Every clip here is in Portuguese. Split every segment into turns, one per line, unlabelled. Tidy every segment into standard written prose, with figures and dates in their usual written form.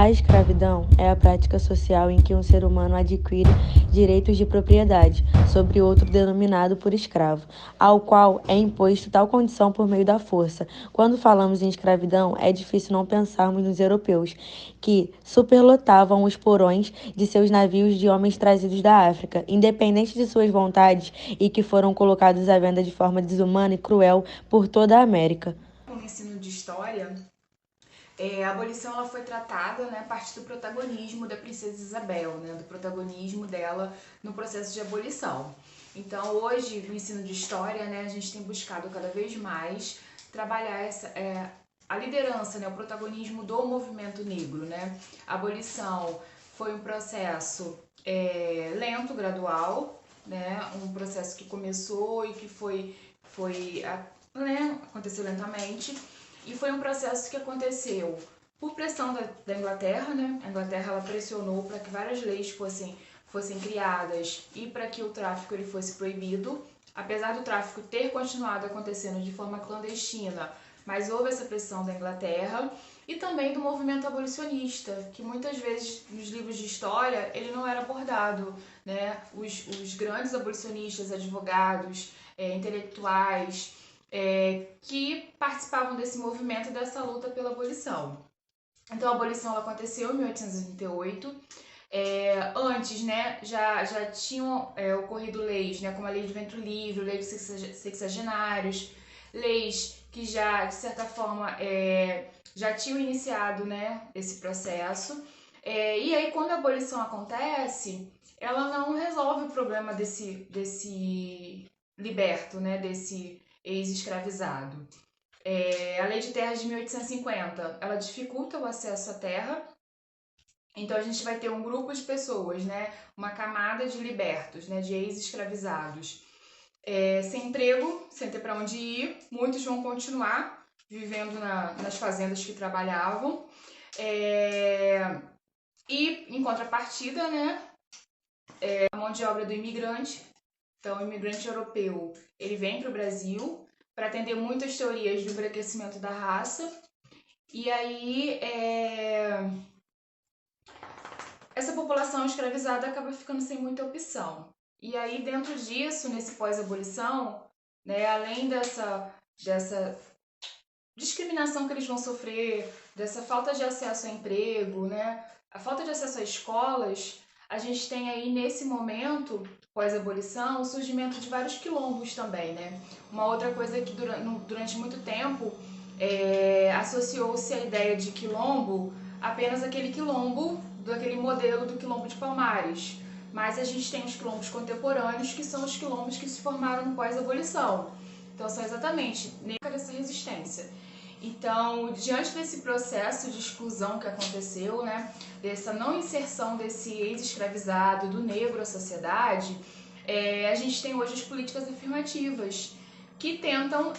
A escravidão é a prática social em que um ser humano adquire direitos de propriedade sobre outro denominado por escravo, ao qual é imposto tal condição por meio da força. Quando falamos em escravidão, é difícil não pensarmos nos europeus, que superlotavam os porões de seus navios de homens trazidos da África, independente de suas vontades, e que foram colocados à venda de forma desumana e cruel por toda a América.
No ensino de história, a abolição ela foi tratada, né, a partir do protagonismo da princesa Isabel, né, do protagonismo dela no processo de abolição. Então, hoje, no ensino de história, né, a gente tem buscado cada vez mais trabalhar a liderança, né, o protagonismo do movimento negro. Né? A abolição foi um processo lento, gradual, né, um processo que começou e que aconteceu lentamente. E foi um processo que aconteceu por pressão da Inglaterra, né? A Inglaterra ela pressionou para que várias leis fossem criadas e para que o tráfico ele fosse proibido. Apesar do tráfico ter continuado acontecendo de forma clandestina, mas houve essa pressão da Inglaterra e também do movimento abolicionista, que muitas vezes nos livros de história ele não era abordado. Né? Os grandes abolicionistas, advogados, intelectuais, que participavam desse movimento e dessa luta pela abolição. Então a abolição ela aconteceu em 1838. Antes, né, já tinham ocorrido leis, né, como a Lei de Ventre Livre, Lei dos Sexagenários, leis que já, de certa forma, já tinham iniciado, né, esse processo. E aí, quando a abolição acontece, ela não resolve o problema desse liberto, né, desse ex-escravizado. A Lei de Terras de 1850, ela dificulta o acesso à terra. Então a gente vai ter um grupo de pessoas, né, uma camada de libertos, né, de ex-escravizados, sem emprego, sem ter para onde ir. Muitos vão continuar vivendo nas fazendas que trabalhavam. E em contrapartida, né, a mão de obra do imigrante. Então, o imigrante europeu, ele vem para o Brasil para atender muitas teorias do embranquecimento da raça. E aí, essa população escravizada acaba ficando sem muita opção. E aí, dentro disso, nesse pós-abolição, né, além dessa discriminação que eles vão sofrer, dessa falta de acesso a emprego, né, a falta de acesso a escolas, a gente tem aí, nesse momento, pós-abolição, o surgimento de vários quilombos também, né? Uma outra coisa que durante muito tempo associou-se a ideia de quilombo apenas aquele quilombo, daquele modelo do quilombo de Palmares. Mas a gente tem os quilombos contemporâneos, que são os quilombos que se formaram no pós-abolição. Então, são exatamente dessa resistência. Então, diante desse processo de exclusão que aconteceu, né, dessa não inserção desse ex-escravizado, do negro à sociedade, a gente tem hoje as políticas afirmativas, que tentam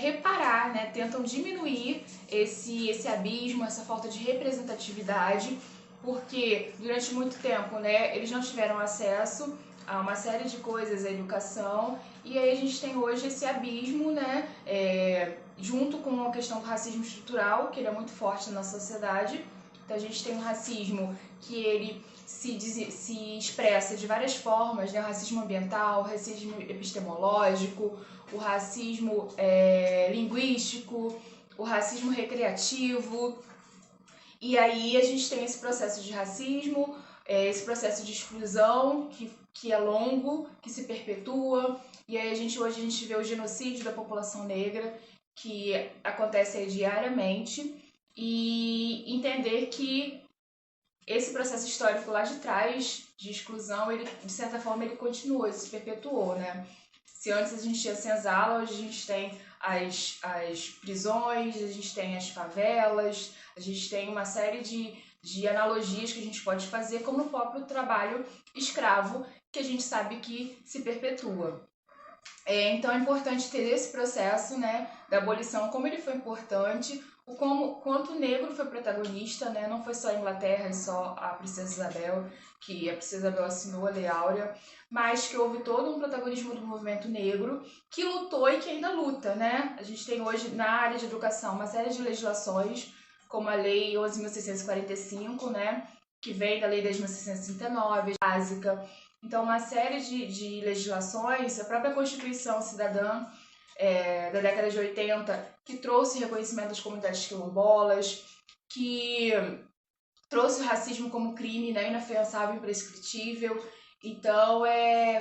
reparar, né, tentam diminuir esse abismo, essa falta de representatividade, porque durante muito tempo, né, eles não tiveram acesso a uma série de coisas, a educação, e aí a gente tem hoje esse abismo, né, junto com a questão do racismo estrutural, que ele é muito forte na nossa sociedade. Então a gente tem um racismo que ele se expressa de várias formas, né? O racismo ambiental, o racismo epistemológico, o racismo linguístico, o racismo recreativo. E aí a gente tem esse processo de racismo, esse processo de exclusão que é longo, que se perpetua. E aí hoje a gente vê o genocídio da população negra, que acontece aí diariamente, e entender que esse processo histórico lá de trás, de exclusão, ele, de certa forma, ele continuou, ele se perpetuou, né? Se antes a gente tinha senzala, hoje a gente tem as prisões, a gente tem as favelas, a gente tem uma série de analogias que a gente pode fazer, como o próprio trabalho escravo, que a gente sabe que se perpetua. Então é importante ter esse processo, né, da abolição, como ele foi importante, quanto o negro foi protagonista, né, não foi só a Inglaterra e só a Princesa Isabel, que a Princesa Isabel assinou a Lei Áurea, mas que houve todo um protagonismo do movimento negro, que lutou e que ainda luta, né? A gente tem hoje na área de educação uma série de legislações, como a Lei 11.645, né, que vem da Lei 10.639, básica. Então, uma série de legislações, a própria Constituição Cidadã da década de 80, que trouxe reconhecimento das comunidades quilombolas, que trouxe o racismo como crime, né, inafiançável e imprescritível. Então,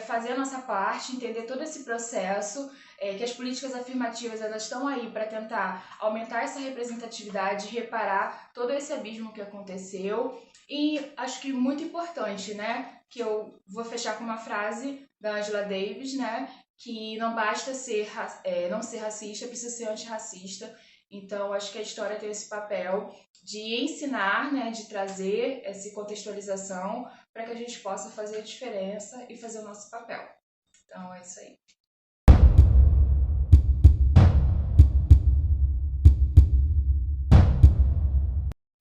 fazer a nossa parte, entender todo esse processo, que as políticas afirmativas elas estão aí para tentar aumentar essa representatividade, reparar todo esse abismo que aconteceu. E acho que muito importante, né, que eu vou fechar com uma frase da Angela Davis, né, que não basta não ser racista, precisa ser antirracista. Então, acho que a história tem esse papel de ensinar, né, de trazer essa contextualização para que a gente possa fazer a diferença e fazer o nosso papel. Então, é isso aí.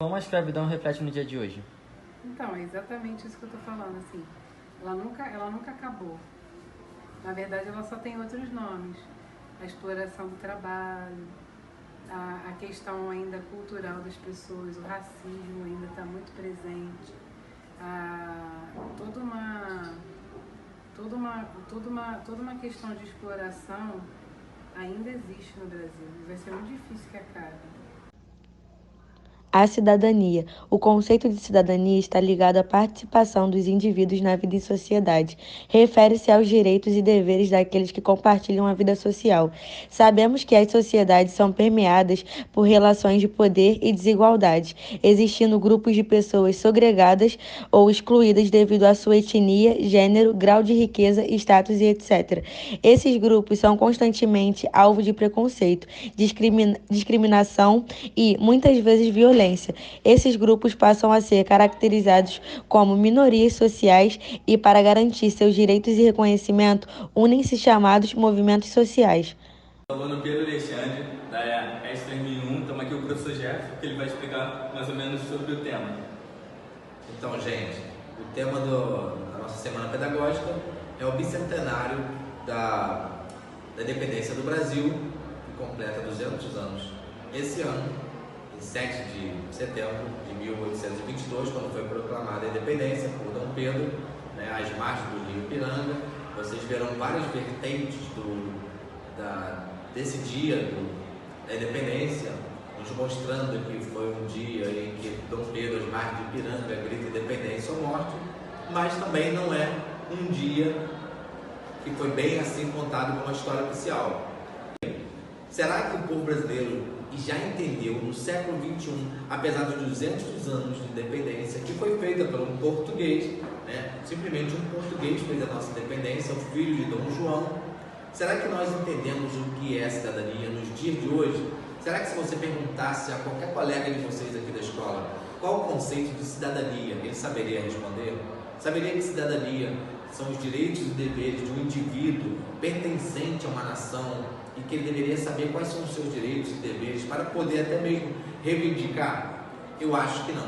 Como a escravidão reflete no dia de hoje?
Então, é exatamente isso que eu tô falando, assim. Ela nunca acabou. Na verdade, ela só tem outros nomes. A exploração do trabalho, a questão ainda cultural das pessoas, o racismo ainda está muito presente, toda uma questão de exploração ainda existe no Brasil e vai ser muito difícil que acabe.
A cidadania. O conceito de cidadania está ligado à participação dos indivíduos na vida em sociedade. Refere-se aos direitos e deveres daqueles que compartilham a vida social. Sabemos que as sociedades são permeadas por relações de poder e desigualdade, existindo grupos de pessoas segregadas ou excluídas devido à sua etnia, gênero, grau de riqueza, status e etc. Esses grupos são constantemente alvo de preconceito, discriminação e, muitas vezes, violência. Esses grupos passam a ser caracterizados como minorias sociais e, para garantir seus direitos e reconhecimento, unem-se chamados movimentos sociais.
Falando Pedro Alexandre, da ES 3001, estamos aqui com o professor Jeff, que ele vai explicar mais ou menos sobre o tema.
Então, gente, o tema da nossa Semana Pedagógica é o bicentenário da independência do Brasil, que completa 200 anos esse ano, em 7 de setembro de 1822, quando foi proclamada a independência por Dom Pedro, né, às margens do rio Ipiranga. Vocês verão várias vertentes desse dia da independência, nos mostrando que foi um dia em que Dom Pedro, às margens de Ipiranga, grita independência ou morte, mas também não é um dia que foi bem assim contado como a história oficial. Será que o povo brasileiro já entendeu no século XXI, apesar dos 200 anos de independência, que foi feita por um português, né? Simplesmente um português fez a nossa independência, o filho de Dom João? Será que nós entendemos o que é cidadania nos dias de hoje? Será que se você perguntasse a qualquer colega de vocês aqui da escola qual o conceito de cidadania, ele saberia responder? Saberia que cidadania são os direitos e deveres de um indivíduo pertencente a uma nação e que ele deveria saber quais são os seus direitos e deveres para poder até mesmo reivindicar? Eu acho que não.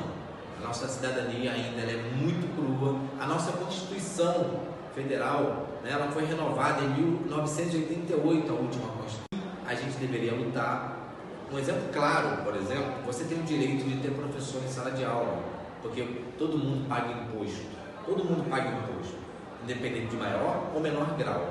A nossa cidadania ainda é muito crua. A nossa Constituição Federal, né, ela foi renovada em 1988, a última Constituição. A gente deveria lutar. Um exemplo claro, por exemplo, você tem o direito de ter professor em sala de aula, porque todo mundo paga imposto. Todo mundo paga imposto, independente de maior ou menor grau.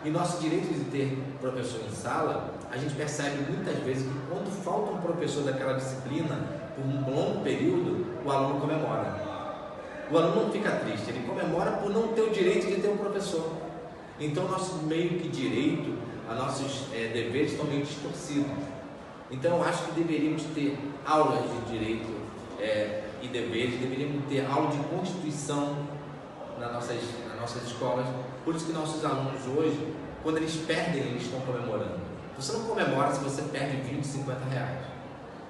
E nosso direito de ter professor em sala, a gente percebe muitas vezes que quando falta um professor daquela disciplina por um longo período, o aluno comemora. O aluno não fica triste, ele comemora por não ter o direito de ter um professor. Então, nosso meio que direito, os nossos deveres estão meio distorcidos. Então, eu acho que deveríamos ter aulas de direito e deveres, deveríamos ter aula de Constituição nas nossas escolas. Por isso que nossos alunos hoje, quando eles perdem, eles estão comemorando. Você não comemora se você perde 20, 50 reais.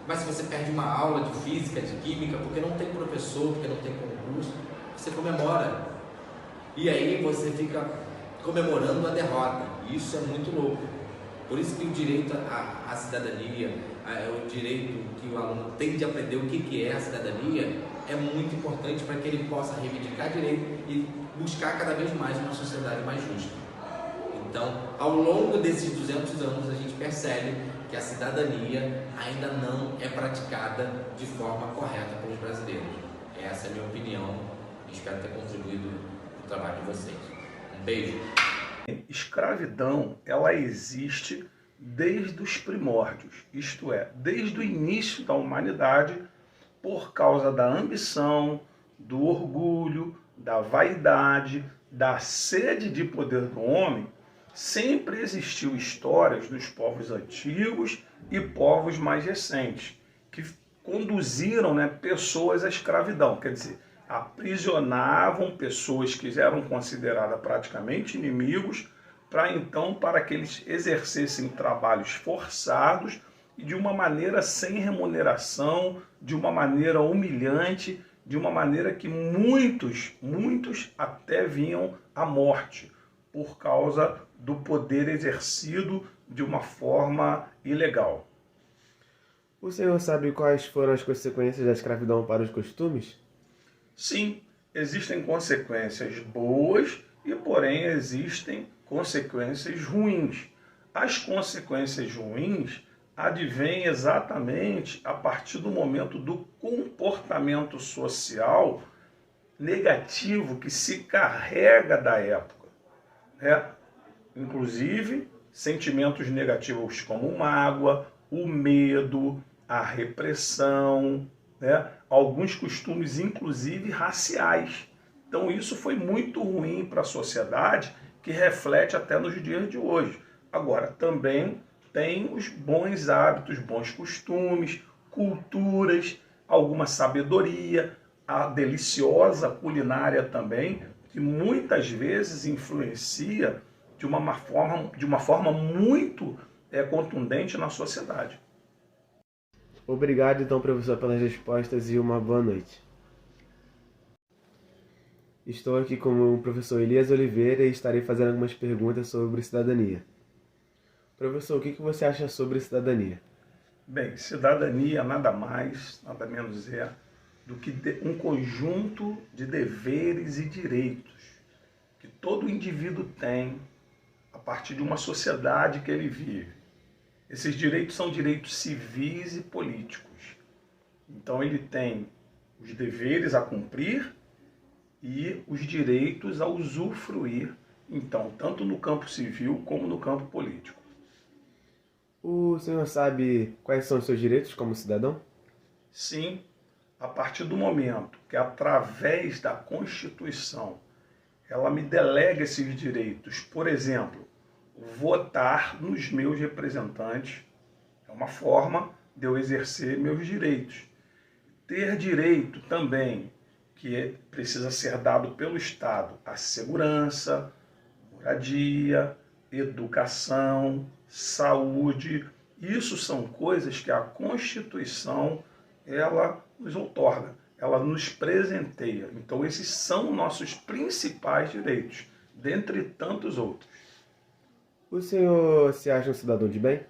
Mas se você perde uma aula de física, de química, porque não tem professor, porque não tem concurso, você comemora. E aí você fica comemorando a derrota. E isso é muito louco. Por isso que o direito à cidadania, o direito que o aluno tem de aprender o que é a cidadania, é muito importante para que ele possa reivindicar direito e buscar cada vez mais uma sociedade mais justa. Então, ao longo desses 200 anos, a gente percebe que a cidadania ainda não é praticada de forma correta pelos brasileiros. Essa é a minha opinião e espero ter contribuído para o trabalho de vocês. Um beijo.
Escravidão, ela existe desde os primórdios, isto é, desde o início da humanidade, por causa da ambição, do orgulho, da vaidade, da sede de poder do homem. Sempre existiu histórias dos povos antigos e povos mais recentes que conduziram, pessoas à escravidão, quer dizer, aprisionavam pessoas que eram consideradas praticamente inimigos para que eles exercessem trabalhos forçados e de uma maneira sem remuneração, de uma maneira humilhante, de uma maneira que muitos até vinham à morte por causa do poder exercido de uma forma ilegal.
O senhor sabe quais foram as consequências da escravidão para os costumes?
Sim, existem consequências boas e, porém, existem consequências ruins. As consequências ruins advêm exatamente a partir do momento do comportamento social negativo que se carrega da época. Inclusive, sentimentos negativos como mágoa, o medo, a repressão, alguns costumes, inclusive raciais. Então, isso foi muito ruim para a sociedade, que reflete até nos dias de hoje. Agora, também tem os bons hábitos, bons costumes, culturas, alguma sabedoria, a deliciosa culinária também, que muitas vezes influencia de uma forma muito contundente na sociedade.
Obrigado, então, professor, pelas respostas e uma boa noite. Estou aqui com o professor Elias Oliveira e estarei fazendo algumas perguntas sobre cidadania. Professor, o que você acha sobre cidadania?
Bem, cidadania nada mais, nada menos é do que um conjunto de deveres e direitos que todo indivíduo tem a partir de uma sociedade que ele vive. Esses direitos são direitos civis e políticos. Então ele tem os deveres a cumprir e os direitos a usufruir, então, tanto no campo civil como no campo político.
O senhor sabe quais são os seus direitos como cidadão?
Sim, a partir do momento que, através da Constituição, ela me delega esses direitos, por exemplo, votar nos meus representantes, é uma forma de eu exercer meus direitos. Ter direito também, que precisa ser dado pelo Estado, a segurança, moradia, educação, saúde. Isso são coisas que a Constituição ela nos outorga, ela nos presenteia. Então esses são nossos principais direitos, dentre tantos outros.
O senhor se acha um cidadão de bem?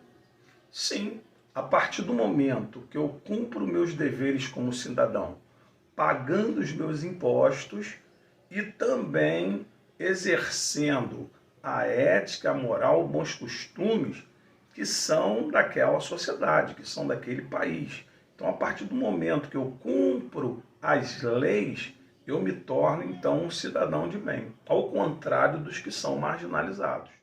Sim, a partir do momento que eu cumpro meus deveres como cidadão, pagando os meus impostos e também exercendo a ética, a moral, bons costumes que são daquela sociedade, que são daquele país. Então, a partir do momento que eu cumpro as leis, eu me torno, então, um cidadão de bem, ao contrário dos que são marginalizados.